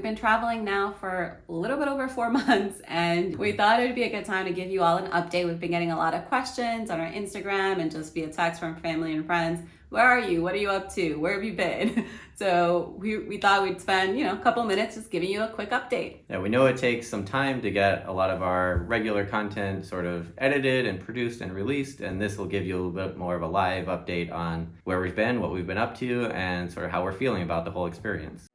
been traveling now for a little bit over 4 months, and we thought it would be a good time to give you all an update. We've been getting a lot of questions on our Instagram and just via text from family and friends. Where are you? What are you up to? Where have you been? So we thought we'd spend, a couple minutes just giving you a quick update. Yeah, we know it takes some time to get a lot of our regular content sort of edited and produced and released, and this will give you a little bit more of a live update on where we've been, what we've been up to, and sort of how we're feeling about the whole experience.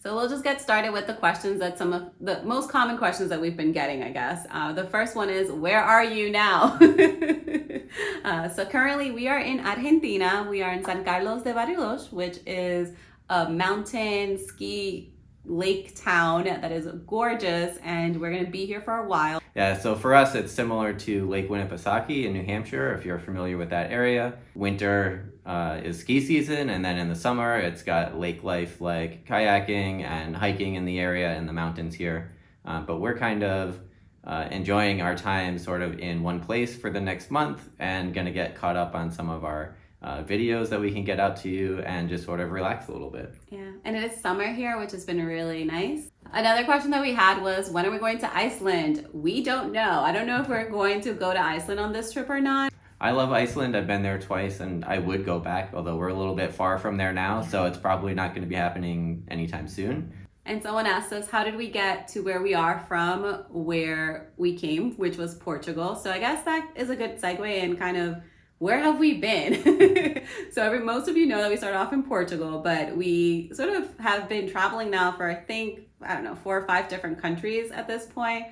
So we'll just get started with the questions that some of the most common questions that we've been getting, I guess. The first one is, where are you now? So currently we are in Argentina. We are in San Carlos de Bariloche, which is a mountain ski lake town that is gorgeous, and we're going to be here for a while. Yeah, so for us, it's similar to Lake Winnipesaukee in New Hampshire, if you're familiar with that area. Winter is ski season, and then in the summer, it's got lake life like kayaking and hiking in the area in the mountains here. But we're kind of enjoying our time sort of in one place for the next month and going to get caught up on some of our videos that we can get out to you and just sort of relax a little bit. Yeah, and it is summer here, which has been really nice. Another question that we had was, when are we going to Iceland? We don't know. I don't know if we're going to go to Iceland on this trip or not. I love Iceland. I've been there twice and I would go back, although we're a little bit far from there now, so it's probably not going to be happening anytime soon. And someone asked us, how did we get to where we are from where we came, which was Portugal? So I guess that is a good segue and kind of, where have we been? So most of you know that we started off in Portugal, but we sort of have been traveling now for, I think, 4 or 5 different countries at this point.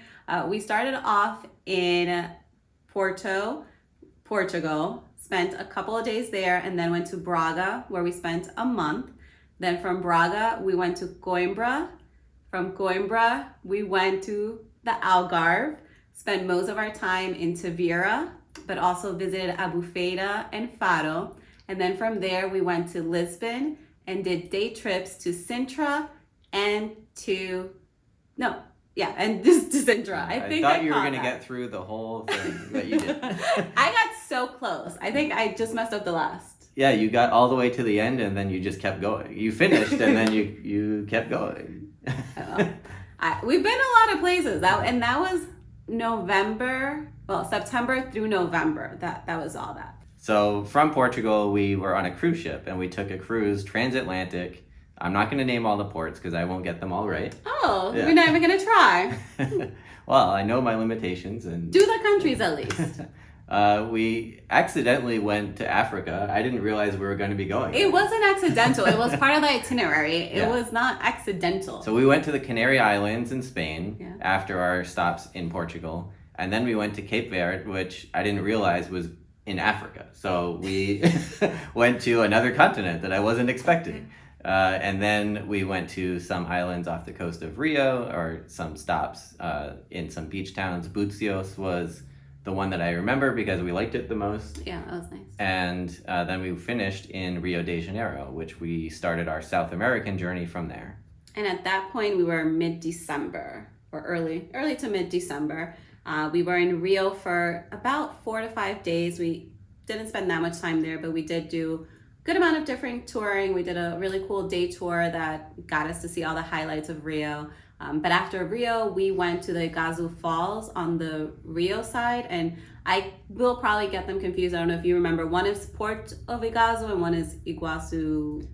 We started off in Porto, Portugal, spent a couple of days there, and then went to Braga, where we spent a month. Then from Braga, we went to Coimbra. From Coimbra, we went to the Algarve, spent most of our time in Tavira, but also visited Albufeira and Faro. And then from there, we went to Lisbon and did day trips to Sintra and to Sintra. I thought you were going to get through the whole thing, but you did. I got so close. I think I just messed up the last. Yeah, you got all the way to the end and then you just kept going. You finished and then you kept going. We've been a lot of places. That was September through November. That was all that. So from Portugal, we were on a cruise ship and we took a cruise transatlantic. I'm not going to name all the ports because I won't get them all right. Oh, yeah. You're not even going to try. Well, I know my limitations. And do the countries at least. We accidentally went to Africa. I didn't realize we were going to be going. It wasn't accidental. It was part of the itinerary. It was not accidental. So we went to the Canary Islands in Spain after our stops in Portugal. And then we went to Cape Verde, which I didn't realize was in Africa. So we went to another continent that I wasn't expecting. And then we went to some islands off the coast of Rio, or some stops in some beach towns. Buzios was the one that I remember because we liked it the most. Yeah, that was nice. And then we finished in Rio de Janeiro, which we started our South American journey from there. And at that point, we were mid-December, or early to mid-December. We were in Rio for about 4 to 5 days. We didn't spend that much time there, but we did do good amount of different touring. We did a really cool day tour that got us to see all the highlights of Rio. But after Rio, we went to the Iguazu Falls on the Rio side, and I will probably get them confused. I don't know if you remember. One is Port of Iguazu and one is Iguazu.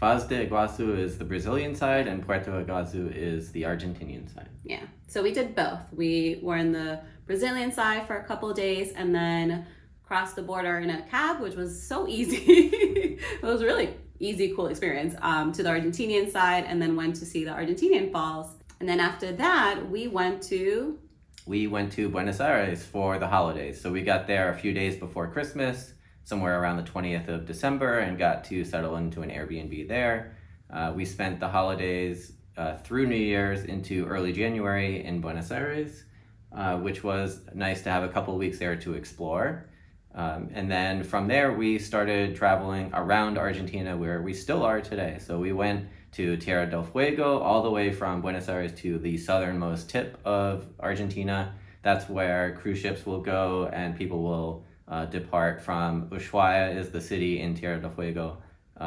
Foz de Iguazu is the Brazilian side and Puerto Iguazu is the Argentinian side. Yeah, so we did both. We were in the Brazilian side for a couple of days and then crossed the border in a cab, which was so easy. It was a really easy, cool experience, to the Argentinian side, and then went to see the Argentinian falls. And then after that, we went to Buenos Aires for the holidays. So we got there a few days before Christmas, somewhere around the 20th of December, and got to settle into an Airbnb there. We spent the holidays through New Year's into early January in Buenos Aires, which was nice to have a couple of weeks there to explore. And then from there, we started traveling around Argentina, where we still are today. So we went to Tierra del Fuego, all the way from Buenos Aires to the southernmost tip of Argentina, That's where cruise ships will go and people will depart from. Ushuaia is the city in Tierra del Fuego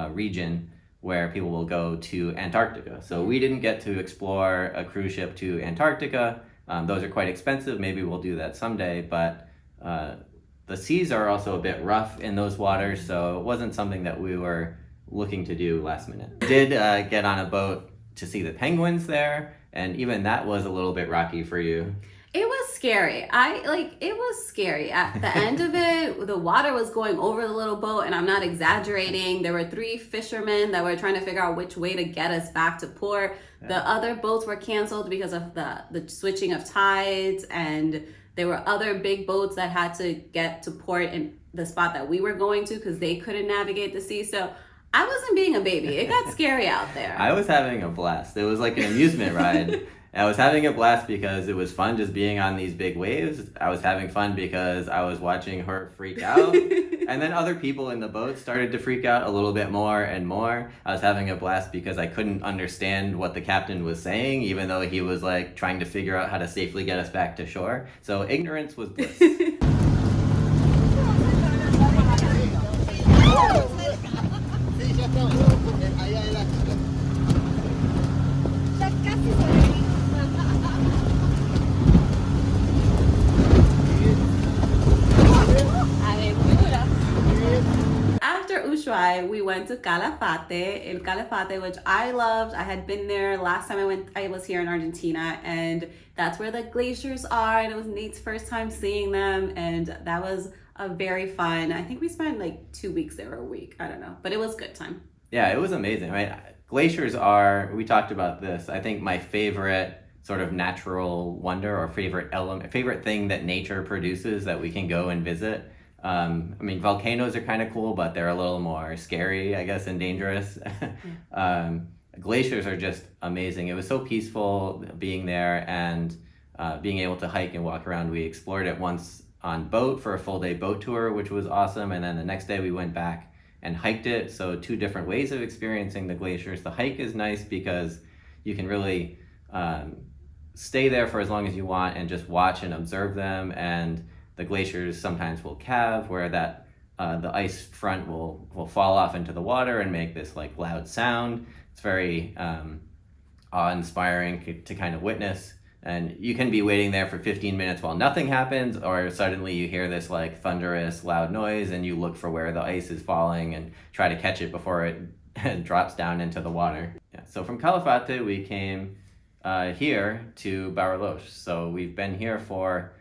region where people will go to Antarctica. So we didn't get to explore a cruise ship to Antarctica. Those are quite expensive. Maybe we'll do that someday, but the seas are also a bit rough in those waters, so it wasn't something that we were looking to do last minute. Did get on a boat to see the penguins there, and even that was a little bit rocky for you. It was scary. It was scary. At the end of it, the water was going over the little boat, and I'm not exaggerating. There were 3 fishermen that were trying to figure out which way to get us back to port. Yeah. The other boats were canceled because of the switching of tides, and there were other big boats that had to get to port in the spot that we were going to because they couldn't navigate the sea. So I wasn't being a baby. It got scary out there. I was having a blast. It was like an amusement ride. I was having a blast because it was fun just being on these big waves. I was having fun because I was watching her freak out. And then other people in the boat started to freak out a little bit more and more. I was having a blast because I couldn't understand what the captain was saying, even though he was like trying to figure out how to safely get us back to shore. So ignorance was bliss. We went to Calafate, El Calafate, which I loved. I had been there last time I was here in Argentina, and that's where the glaciers are, and it was Nate's first time seeing them, and that was a very fun. I think we spent like 2 weeks there, or a week, I don't know, but it was a good time. Yeah, it was amazing. I mean, glaciers are, we talked about this, I think my favorite sort of natural wonder or favorite thing that nature produces that we can go and visit. I mean, volcanoes are kind of cool, but they're a little more scary, I guess, and dangerous. Glaciers are just amazing. It was so peaceful being there and being able to hike and walk around. We explored it once on boat for a full day boat tour, which was awesome. And then the next day we went back and hiked it. So 2 different ways of experiencing the glaciers. The hike is nice because you can really stay there for as long as you want and just watch and observe them. And the glaciers sometimes will calve where the ice front will fall off into the water and make this like loud sound. It's very awe-inspiring to kind of witness. And you can be waiting there for 15 minutes while nothing happens, or suddenly you hear this like thunderous loud noise and you look for where the ice is falling and try to catch it before it drops down into the water. Yeah. So from Calafate we came here to Bariloche. So we've been here for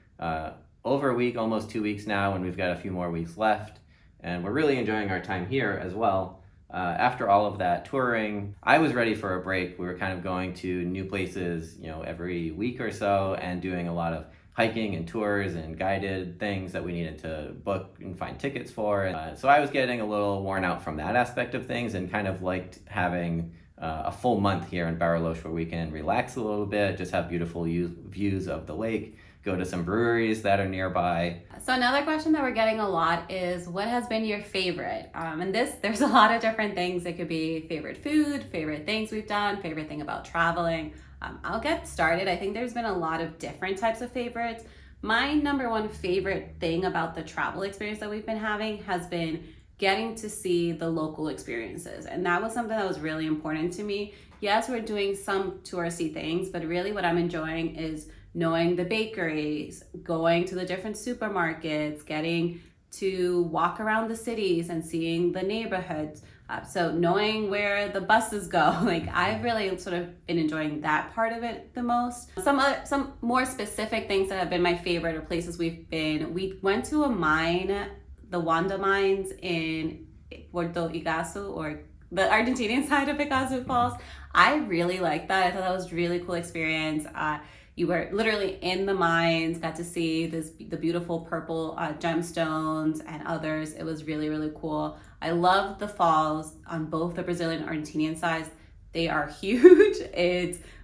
over a week, almost 2 weeks now, and we've got a few more weeks left. And we're really enjoying our time here as well. After all of that touring, I was ready for a break. We were kind of going to new places, every week or so and doing a lot of hiking and tours and guided things that we needed to book and find tickets for. So I was getting a little worn out from that aspect of things and kind of liked having a full month here in Bariloche where we can relax a little bit, just have beautiful views of the lake, go to some breweries that are nearby. So another question that we're getting a lot is, what has been your favorite? And there's a lot of different things. It could be favorite food, favorite things we've done, favorite thing about traveling. I'll get started. I think there's been a lot of different types of favorites. My number one favorite thing about the travel experience that we've been having has been getting to see the local experiences. And that was something that was really important to me. Yes, we're doing some touristy things, but really what I'm enjoying is knowing the bakeries, going to the different supermarkets, getting to walk around the cities and seeing the neighborhoods. So knowing where the buses go, like I've really sort of been enjoying that part of it the most. Some more specific things that have been my favorite or places we've been. We went to a mine, the Wanda mines in Porto Iguazu, or the Argentinian side of Iguazu Falls. I really liked that. I thought that was a really cool experience. You were literally in the mines, got to see the beautiful purple gemstones and others. It was really, really cool. I loved the falls on both the Brazilian and Argentinian sides. They are huge.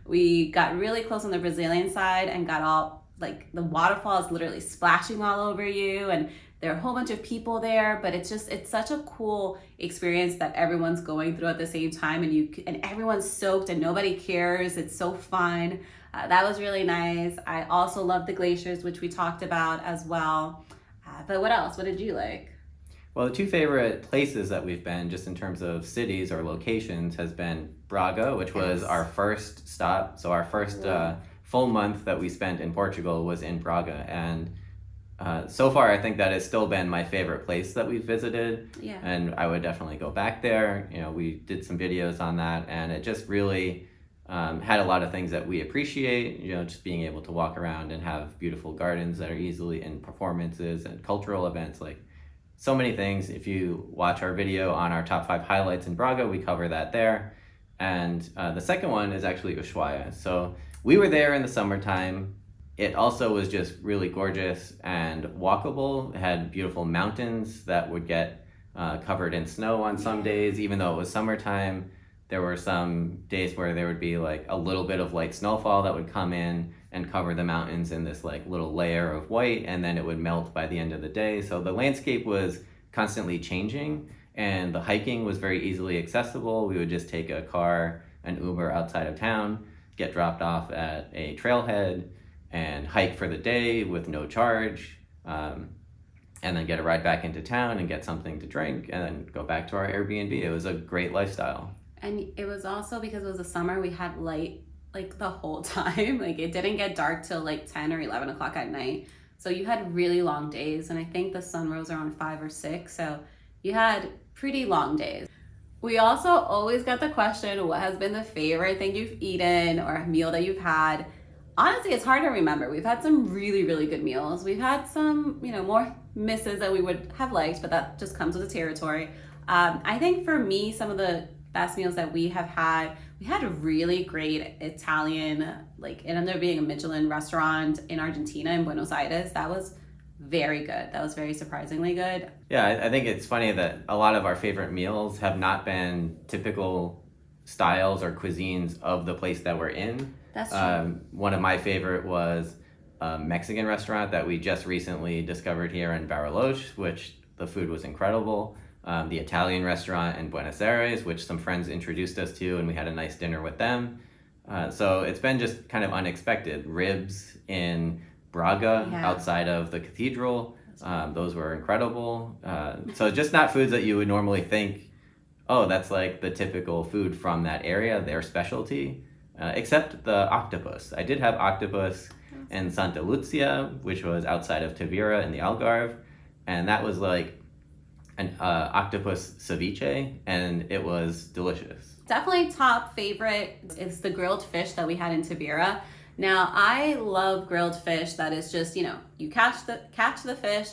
We got really close on the Brazilian side and got all, like, the waterfall is literally splashing all over you, and there are a whole bunch of people there, but it's such a cool experience that everyone's going through at the same time, and everyone's soaked and nobody cares. It's so fun. That was really nice. I also love the glaciers, which we talked about as well. But what else? What did you like? Well, the two favorite places that we've been, just in terms of cities or locations, has been Braga, which was Yes. our first stop. So our first full month that we spent in Portugal was in Braga. And so far, I think that has still been my favorite place that we've visited. Yeah. And I would definitely go back there. You know, we did some videos on that, and it just really had a lot of things that we appreciate. You know, just being able to walk around and have beautiful gardens that are easily in performances and cultural events, like so many things. If you watch our video on our top 5 highlights in Braga, we cover that there. And the second one is actually Ushuaia. So we were there in the summertime. It also was just really gorgeous and walkable. It had beautiful mountains that would get covered in snow on some days. Even though it was summertime, there were some days where there would be like a little bit of light snowfall that would come in and cover the mountains in this like little layer of white, and then it would melt by the end of the day. So the landscape was constantly changing, and the hiking was very easily accessible. We would just take a car, an Uber outside of town, get dropped off at a trailhead, and hike for the day with no charge, and then get a ride back into town and get something to drink, and then go back to our Airbnb. It was a great lifestyle. And it was also because it was the summer, we had light like the whole time. Like it didn't get dark till like 10 or 11 o'clock at night. So you had really long days. And I think the sun rose around 5 or 6. So you had pretty long days. We also always got the question, what has been the favorite thing you've eaten or a meal that you've had? Honestly, it's hard to remember. We've had some really, really good meals. We've had some, more misses that we would have liked, but that just comes with the territory. I think for me, some of the best meals that we had a really great Italian, like it ended up being a Michelin restaurant in Argentina, in Buenos Aires. That was very good. That was very surprisingly good. Yeah, I think it's funny that a lot of our favorite meals have not been typical styles or cuisines of the place that we're in. That's true. One of my favorite was a Mexican restaurant that we just recently discovered here in Bariloche, which the food was incredible. The Italian restaurant in Buenos Aires, which some friends introduced us to, and we had a nice dinner with them. So it's been just kind of unexpected. Ribs in Braga, outside of the cathedral, those were incredible. So just not foods that you would normally think, oh, that's like the typical food from that area, their specialty, except the octopus. I did have octopus in Santa Lucia, which was outside of Tavira in the Algarve, and that was like an octopus ceviche, and it was delicious. Definitely top favorite is the grilled fish that we had in Tavira. Now, I love grilled fish that is just, you catch the fish,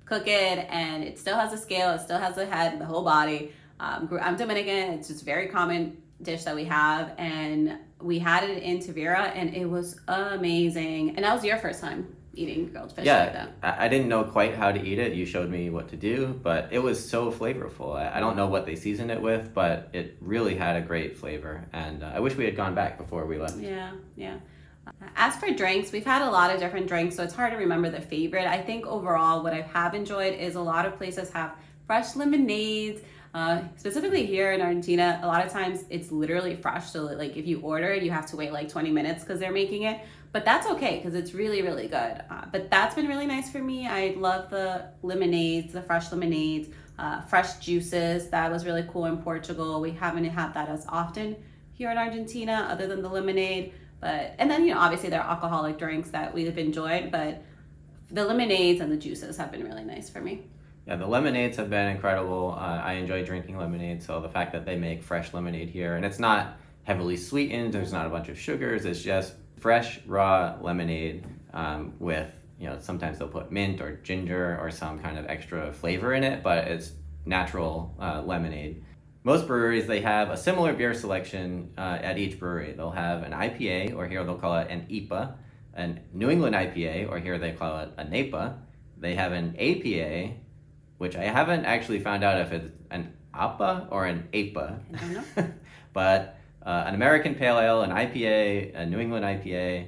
cook it, and it still has a scale, it still has a head, the whole body. I'm Dominican, it's just a very common dish that we have, and we had it in Tavira, and it was amazing. And that was your first time eating grilled fish like that. I didn't know quite how to eat it. You showed me what to do, but it was so flavorful. I don't know what they seasoned it with, but it really had a great flavor, and I wish we had gone back before we left. Yeah. As for drinks, we've had a lot of different drinks, so it's hard to remember the favorite. I think overall what I have enjoyed is a lot of places have fresh lemonades. Specifically here in Argentina, a lot of times it's literally fresh. So like if you order it, you have to wait like 20 minutes because they're making it. But that's okay because it's really, really good. But that's been really nice for me. I love the lemonades, the fresh lemonades, fresh juices. That was really cool in Portugal. We haven't had that as often here in Argentina other than the lemonade. And then, obviously there are alcoholic drinks that we've enjoyed, but the lemonades and the juices have been really nice for me. Yeah, the lemonades have been incredible. I enjoy drinking lemonade, so the fact that they make fresh lemonade here, and it's not heavily sweetened, there's not a bunch of sugars, it's just fresh, raw lemonade with, sometimes they'll put mint or ginger or some kind of extra flavor in it, but it's natural lemonade. Most breweries, they have a similar beer selection at each brewery. They'll have an IPA, or here they'll call it an IPA, a New England IPA, or here they call it a NEPA. They have an APA, which I haven't actually found out if it's an APA or an APA. I don't know. But an American Pale Ale, an IPA, a New England IPA,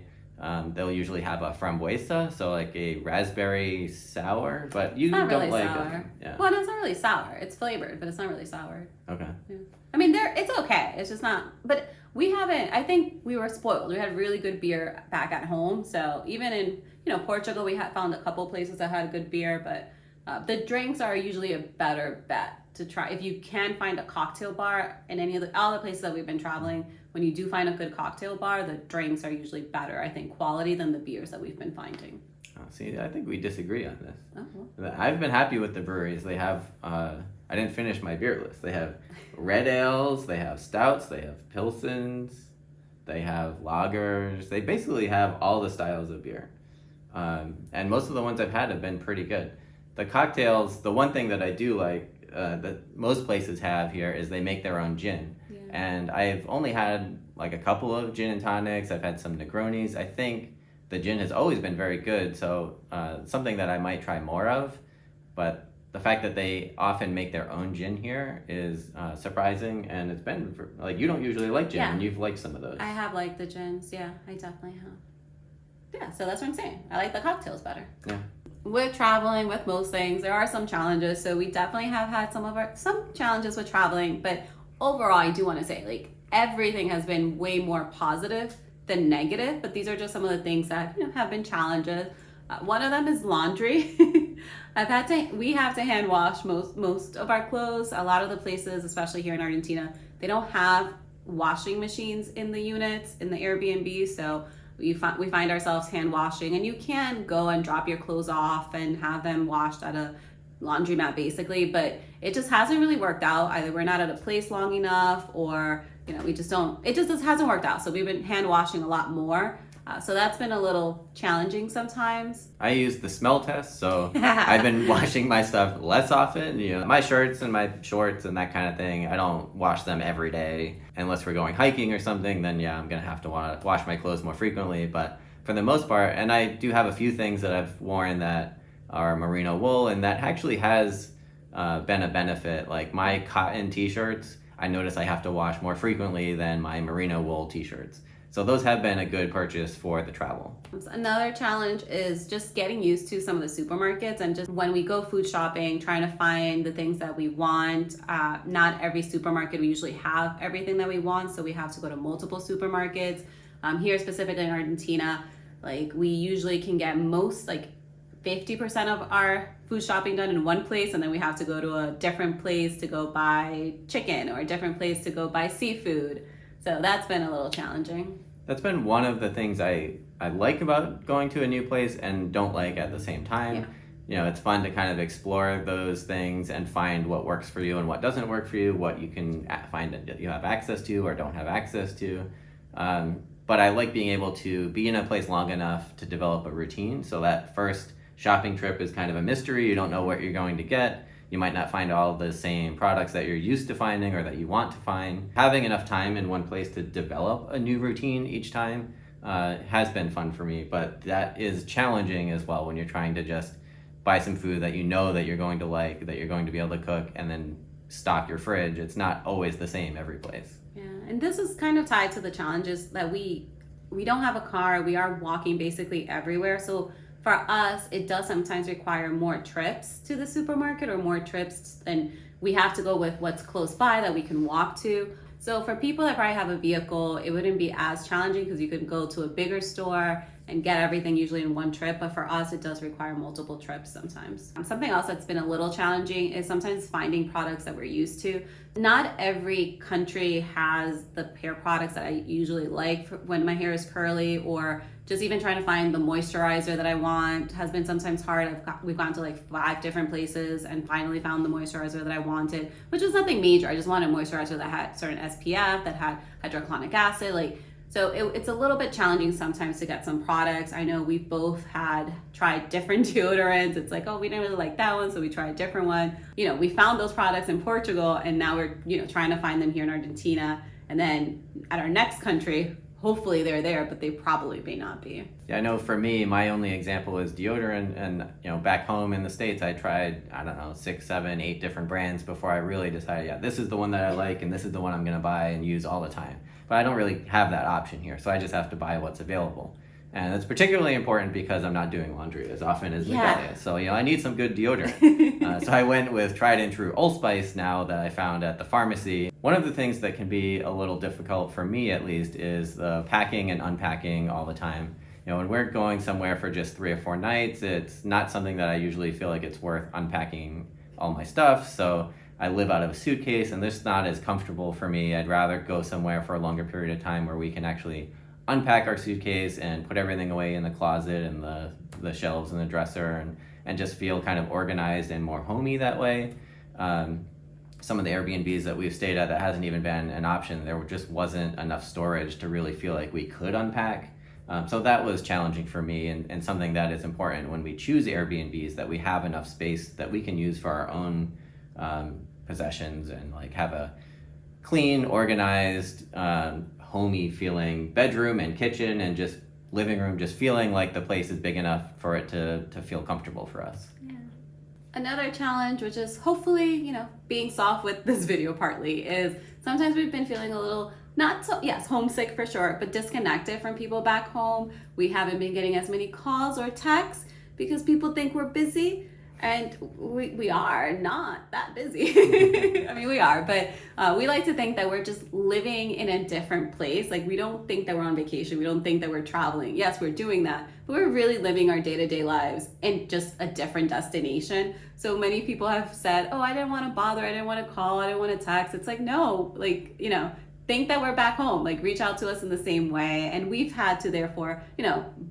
they'll usually have a frambuesa, so like a raspberry sour, but you don't really like sour. it. Yeah. Well, no, it's not really sour. It's flavored, but it's not really sour. Okay. Yeah. I mean, it's okay. It's just not. But We haven't, I think we were spoiled. We had really good beer back at home. So even in, Portugal, we had found a couple places that had good beer, but the drinks are usually a better bet to try. If you can find a cocktail bar in any of all the places that we've been traveling, when you do find a good cocktail bar, the drinks are usually better, I think, quality than the beers that we've been finding. Oh, see, I think we disagree on this. Oh, well. I've been happy with the breweries. They have, I didn't finish my beer list. They have red ales, they have stouts, they have pilsens, they have lagers. They basically have all the styles of beer. And most of the ones I've had have been pretty good. The cocktails, the one thing that I do like, that most places have here, is they make their own gin. Yeah. And I've only had like a couple of gin and tonics. I've had some Negronis. I think the gin has always been very good, so something that I might try more of. But the fact that they often make their own gin here is surprising, and it's been, like, you don't usually like gin, and you've liked some of those. I have liked the gins, yeah, I definitely have. Yeah, so that's what I'm saying. I like the cocktails better. Yeah. With traveling, with most things, there are some challenges. So we definitely have had some challenges with traveling, but overall, I do want to say, like, everything has been way more positive than negative. But these are just some of the things that have been challenges. One of them is laundry. We have to hand wash most of our clothes. A lot of the places, especially here in Argentina, they don't have washing machines in the units in the Airbnb, so we find ourselves hand washing, and you can go and drop your clothes off and have them washed at a laundromat basically, but it just hasn't really worked out. Either we're not at a place long enough, or we just don't, it just hasn't worked out. So we've been hand washing a lot more. So that's been a little challenging sometimes. I use the smell test, so I've been washing my stuff less often. My shirts and my shorts and that kind of thing, I don't wash them every day. Unless we're going hiking or something, then yeah, I'm going to have to wash my clothes more frequently. But for the most part, and I do have a few things that I've worn that are merino wool, and that actually has been a benefit. Like my cotton t-shirts, I notice I have to wash more frequently than my merino wool t-shirts. So those have been a good purchase for the travel. Another challenge is just getting used to some of the supermarkets, and just when we go food shopping, trying to find the things that we want. Not every supermarket we usually have everything that we want, so we have to go to multiple supermarkets. Here specifically in Argentina, like, we usually can get 50% of our food shopping done in one place, and then we have to go to a different place to go buy chicken, or a different place to go buy seafood. So that's been a little challenging. That's been one of the things I like about going to a new place and don't like at the same time. Yeah. It's fun to kind of explore those things and find what works for you and what doesn't work for you, what you can find that you have access to or don't have access to. But I like being able to be in a place long enough to develop a routine. So that first shopping trip is kind of a mystery. You don't know what you're going to get. You might not find all the same products that you're used to finding or that you want to find. Having enough time in one place to develop a new routine each time has been fun for me, but that is challenging as well when you're trying to just buy some food that you know that you're going to like, that you're going to be able to cook, and then stock your fridge. It's not always the same every place. Yeah, and this is kind of tied to the challenges that we don't have a car. We are walking basically everywhere, so for us, it does sometimes require more trips to the supermarket, or more trips, and we have to go with what's close by that we can walk to. So for people that probably have a vehicle, it wouldn't be as challenging because you could go to a bigger store and get everything usually in one trip. But for us, it does require multiple trips sometimes. Something else that's been a little challenging is sometimes finding products that we're used to. Not every country has the hair products that I usually like when my hair is curly, or just even trying to find the moisturizer that I want has been sometimes hard. We've gone to like 5 different places and finally found the moisturizer that I wanted, which was nothing major. I just wanted a moisturizer that had certain SPF, that had hydrochloric acid. So it's a little bit challenging sometimes to get some products. I know we've both tried different deodorants. It's like, oh, we didn't really like that one, so we tried a different one. We found those products in Portugal, and now we're trying to find them here in Argentina. And then at our next country, hopefully they're there, but they probably may not be. Yeah, I know for me, my only example is deodorant, and back home in the States, I tried, 6, 7, 8 different brands before I really decided, yeah, this is the one that I like, and this is the one I'm gonna buy and use all the time. But I don't really have that option here, so I just have to buy what's available. And that's particularly important because I'm not doing laundry as often as Yeah. Miguel is. So, I need some good deodorant. So I went with tried and true Allspice now that I found at the pharmacy. One of the things that can be a little difficult for me, at least, is the packing and unpacking all the time. When we're going somewhere for just 3 or 4 nights, it's not something that I usually feel like it's worth unpacking all my stuff. So I live out of a suitcase, and this is not as comfortable for me. I'd rather go somewhere for a longer period of time where we can actually unpack our suitcase and put everything away in the closet and the shelves and the dresser, and just feel kind of organized and more homey that way. Some of the Airbnbs that we've stayed at, that hasn't even been an option. There just wasn't enough storage to really feel like we could unpack. So that was challenging for me, and something that is important when we choose Airbnbs, that we have enough space that we can use for our own possessions, and like have a clean, organized, homey feeling bedroom and kitchen and just living room, just feeling like the place is big enough for it to feel comfortable for us. Yeah. Another challenge, which is hopefully, being soft with this video partly, is sometimes we've been feeling a little, homesick for sure, but disconnected from people back home. We haven't been getting as many calls or texts because people think we're busy. And we are not that busy. I mean, we are, but we like to think that we're just living in a different place. Like, we don't think that we're on vacation. We don't think that we're traveling. Yes, we're doing that, but we're really living our day-to-day lives in just a different destination. So many people have said, oh, I didn't want to bother. I didn't want to call. I didn't want to text. It's like, no, think that we're back home, like reach out to us in the same way. And we've had to therefore,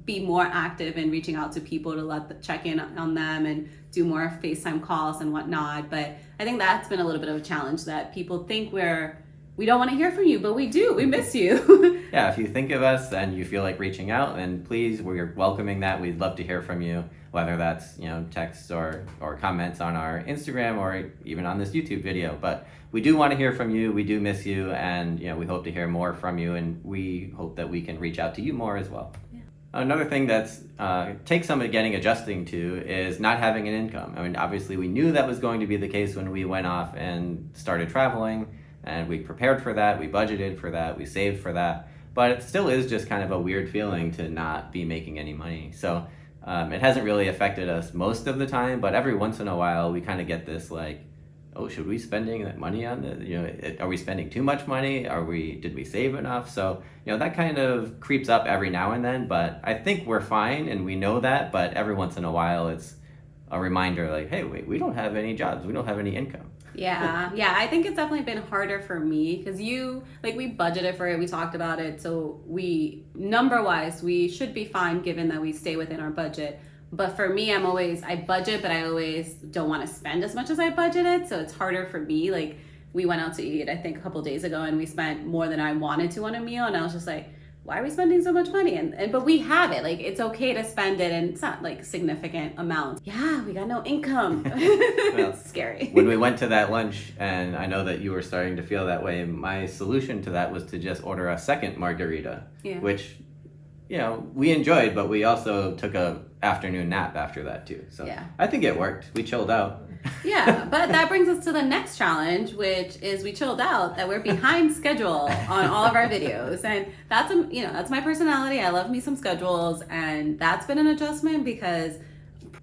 be more active in reaching out to people to check in on them and do more FaceTime calls and whatnot. But I think that's been a little bit of a challenge, that people think we don't want to hear from you, but we do. We miss you. Yeah, if you think of us and you feel like reaching out, then please, we're welcoming that. We'd love to hear from you, whether that's, texts or comments on our Instagram or even on this YouTube video. But we do want to hear from you. We do miss you, and we hope to hear more from you, and we hope that we can reach out to you more as well. Yeah. Another thing that's takes some adjusting to is not having an income. I mean, obviously we knew that was going to be the case when we went off and started traveling, and we prepared for that, we budgeted for that, we saved for that, but it still is just kind of a weird feeling to not be making any money. So it hasn't really affected us most of the time, but every once in a while we kind of get this like, oh, should we spending that money on this? Are we spending too much money? Did we save enough? So, that kind of creeps up every now and then, but I think we're fine and we know that, but every once in a while it's a reminder like, hey, wait, we don't have any jobs. We don't have any income. Yeah. I think it's definitely been harder for me because we budgeted for it. We talked about it. So number-wise, we should be fine given that we stay within our budget. But for me, I budget, but I always don't want to spend as much as I budgeted. So it's harder for me. Like, we went out to eat, I think a couple days ago, and we spent more than I wanted to on a meal. And I was just like, why are we spending so much money? But we have it. Like, it's okay to spend it, and it's not like significant amounts. Yeah, we got no income. Well, It's scary. When we went to that lunch, and I know that you were starting to feel that way, my solution to that was to just order a second margarita, which, we enjoyed, but we also took a afternoon nap after that too. So yeah. I think it worked. We chilled out. Yeah, but that brings us to the next challenge, which is we chilled out, that we're behind schedule on all of our videos. And that's my personality. I love me some schedules, and that's been an adjustment because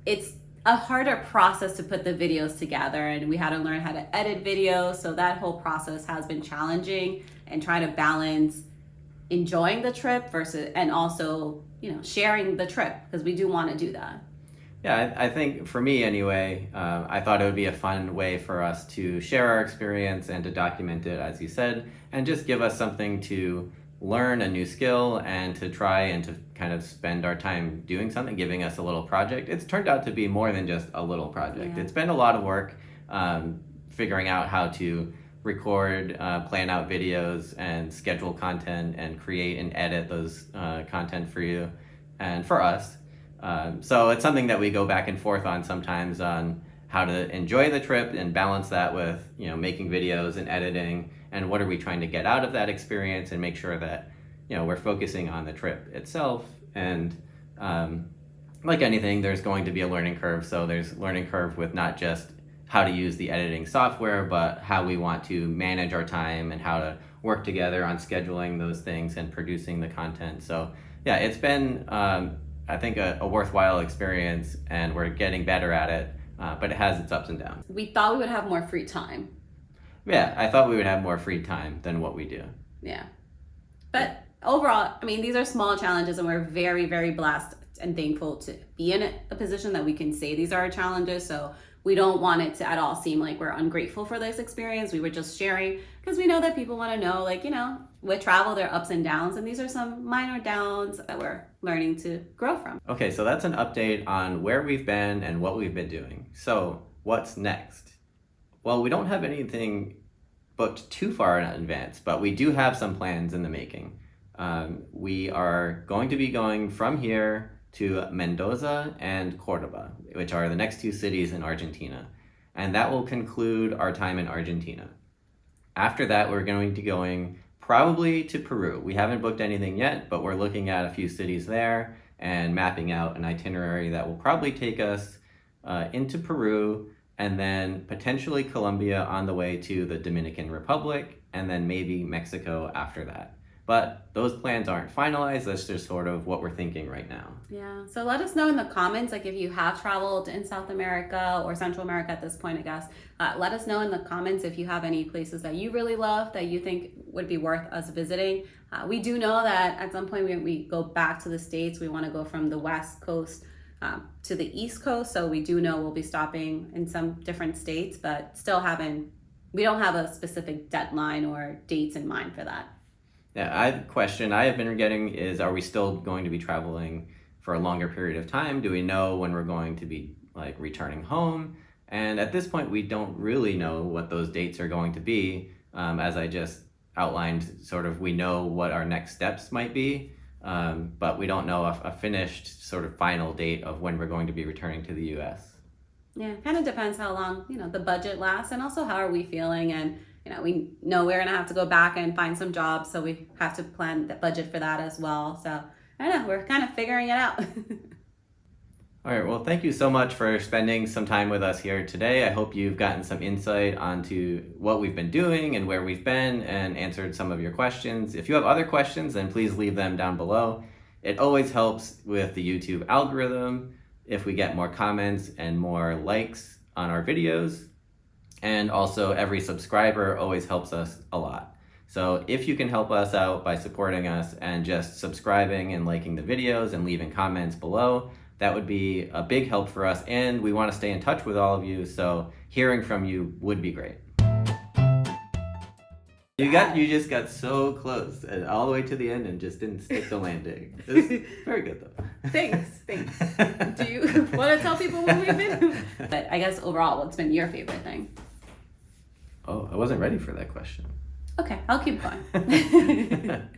it's a harder process to put the videos together, and we had to learn how to edit videos. So that whole process has been challenging, and trying to balance enjoying the trip and also, sharing the trip, because we do want to do that. Yeah, I think for me anyway, I thought it would be a fun way for us to share our experience and to document it, as you said, and just give us something to learn, a new skill, and to try and to kind of spend our time doing something, giving us a little project. It's turned out to be more than just a little project. Yeah. It's been a lot of work figuring out how to record, plan out videos, and schedule content, and create and edit those content for you and for us. So it's something that we go back and forth on sometimes, on how to enjoy the trip and balance that with, making videos and editing, and what are we trying to get out of that experience, and make sure that, we're focusing on the trip itself. And like anything, there's going to be a learning curve. So there's learning curve with not just how to use the editing software, but how we want to manage our time and how to work together on scheduling those things and producing the content. So Yeah, it's been, I think, a worthwhile experience, and we're getting better at it, but it has its ups and downs. We thought we would have more free time. Yeah, I thought we would have more free time than what we do. Yeah. But overall, I mean, these are small challenges, and we're very, very blessed and thankful to be in a position that we can say these are our challenges. So we don't want it to at all seem like we're ungrateful for this experience. We were just sharing because we know that people want to know, like, with travel, there are ups and downs, and these are some minor downs that we're learning to grow from. Okay, so that's an update on where we've been and what we've been doing. So what's next? Well, we don't have anything booked too far in advance, but we do have some plans in the making. We are going to be going from here to Mendoza and Cordoba, which are the next two cities in Argentina. And that will conclude our time in Argentina. After that, we're going to be going probably to Peru. We haven't booked anything yet, but we're looking at a few cities there and mapping out an itinerary that will probably take us into Peru, and then potentially Colombia on the way to the Dominican Republic, and then maybe Mexico after that. But those plans aren't finalized. That's just sort of what we're thinking right now. Yeah. So let us know in the comments, like if you have traveled in South America or Central America at this point, I guess. Let us know in the comments if you have any places that you really love that you think would be worth us visiting. We do know that at some point when we go back to the States, we want to go from the West Coast to the East Coast. So we do know we'll be stopping in some different states, but still we don't have a specific deadline or dates in mind for that. Yeah, a question I have been getting is, are we still going to be traveling for a longer period of time? Do we know when we're going to be returning home? And at this point, we don't really know what those dates are going to be. As I just outlined, sort of, we know what our next steps might be, but we don't know a finished sort of final date of when we're going to be returning to the U.S. Yeah, kind of depends how long, the budget lasts, and also how are we feeling. And we know we're gonna have to go back and find some jobs, so we have to plan the budget for that as well. So I don't know, we're kind of figuring it out. All right, well, thank you so much for spending some time with us here today. I hope you've gotten some insight onto what we've been doing and where we've been, and answered some of your questions. If you have other questions, then please leave them down below. It always helps with the YouTube algorithm if we get more comments and more likes on our videos. And also, every subscriber always helps us a lot. So if you can help us out by supporting us and just subscribing and liking the videos and leaving comments below, that would be a big help for us. And we want to stay in touch with all of you, so hearing from you would be great. You just got so close and all the way to the end and just didn't stick the landing. It was very good though. Thanks. Do you want to tell people where we've been? But I guess overall, what's been your favorite thing? Oh, I wasn't ready for that question. Okay, I'll keep going.